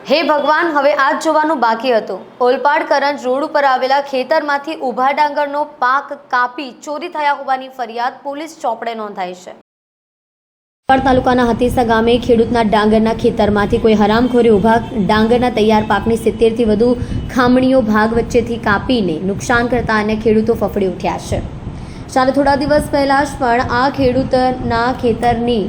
હે ભગવાન, હવે આજ જોવાનું બાકી હતું. ઓલપાડ કરંજ રોડ ઉપર આવેલા ખેતરમાંથી ઊભા ડાંગરનો પાક કાપી ચોરી થયા હોવાની ફરિયાદ પોલીસ ચોપડે નોંધાઈ છે. ઓલપાડ તાલુકાના હતીસા ગામે ખેડૂતના ડાંગરના ખેતરમાંથી કોઈ હરામખોરે ઊભા ડાંગરના તૈયાર પાકની 70 થી વધુ ખામણીઓ ભાગ વચ્ચેથી કાપીને નુકસાન કરતા અન્ય ખેડૂતો ફફડી ઉઠ્યા છે. ચાલો થોડા દિવસ પહેલા જ પણ આ ખેડૂતના ખેતરની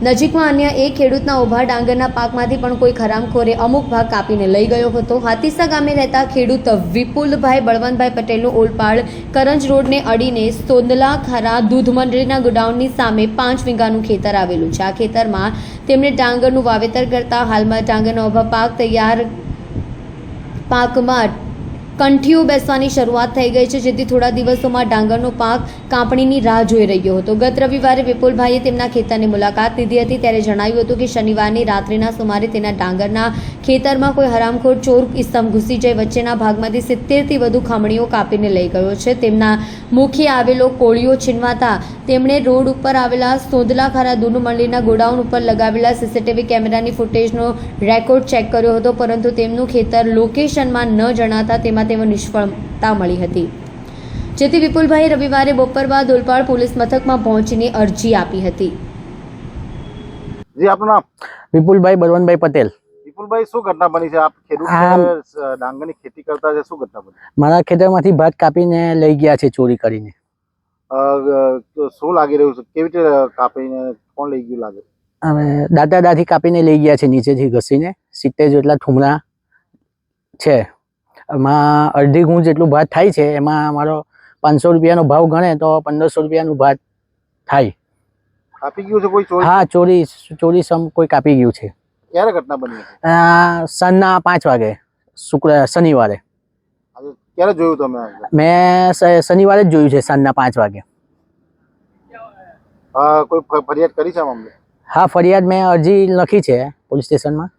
નજીકમાં અન્ય એક ખેડૂતના ઊભા ડાંગરના પાકમાંથી પણ કોઈ હરામખોરે અમુક ભાગ કાપીને લઈ ગયો હતો. હાથીસા ગામે રહેતા ખેડૂત વિપુલભાઈ બળવંતભાઈ પટેલનું ઓલપાડ કરંજ રોડને અડીને સોંદલા ખરા દૂધ મંડળીના ગોડાઉનની સામે 5 વીઘાનું ખેતર આવેલું છે. આ ખેતરમાં તેમણે ડાંગરનું વાવેતર કરતા હાલમાં ડાંગરના ઊભા પાક તૈયાર પાકમાં કંઠીઓ બેસવાની શરૂઆત થઈ ગઈ છે, જેથી થોડા દિવસોમાં ડાંગરનો પાક કાપણીની રાહ જોઈ રહ્યો હતો. ગત રવિવારે વિપુલભાઈએ તેમના ખેતરની મુલાકાત લીધી હતી, ત્યારે જણાવ્યું હતું કે શનિવારની રાત્રિના સુમારે તેના ડાંગરના ખેતરમાં કોઈ હરામખોર ચોર ઇસમ ઘૂસી જઈ વચ્ચેના ભાગમાંથી 70 થી વધુ ખામણીઓ કાપીને લઈ ગયો છે. તેમના મુખે આવેલો કોળીઓ છીનવાતા તેમણે રોડ ઉપર આવેલા સોંદલા ખારા દૂધ મંડળીના ગોડાઉન ઉપર લગાવેલા સીસીટીવી કેમેરાની ફૂટેજનો રેકોર્ડ ચેક કર્યો હતો, પરંતુ તેમનું ખેતર લોકેશનમાં ન જણાતા તેમાં નિષ્ફળતા મળી હતી, જેથી વિપુલભાઈ રવિવારે બપોર બાદ ઓલપાડ પોલીસ મથકમાં પહોંચીને અરજી આપી હતી. જી, આપનું નામ? વિપુલભાઈ બળવંતભાઈ પટેલ. વિપુલભાઈ, શું ઘટના બની છે? આપ ખેડૂત ડાંગરની ખેતી કરતા છે, શું ઘટના બની? મારા ખેતરમાંથી ભાત કાપીને લઈ ગયા છે ચોરી કરીને. શું લાગી રહ્યું છે? કેવી રીતે કાપીને કોણ લઈ ગયું લાગે? હવે દાંતી કાપીને લઈ ગયા છે, નીચેથી ઘસીને 70 જેટલા ઠુમરા છે. એમાં અડધી ગુણ જેટલું ભાત થાય છે. એમાં મારો 500 રૂપિયાનો ભાવ ગણે તો 1500 રૂપિયાનું ભાત થાય. કાપી ગયું છે કોઈ ચોરી? હા, ચોરી કોઈ કાપી ગયું છે. ક્યારે ઘટના બની? સાંજના 5 વાગે શનિવારે. ક્યારે જોયું તમે? મેં શનિવારે જ જોયું છે, સાંજના 5 વાગે. કોઈ ફરિયાદ કરી છે મામલે? હા, ફરિયાદ મેં અરજી લખી છે પોલીસ સ્ટેશનમાં.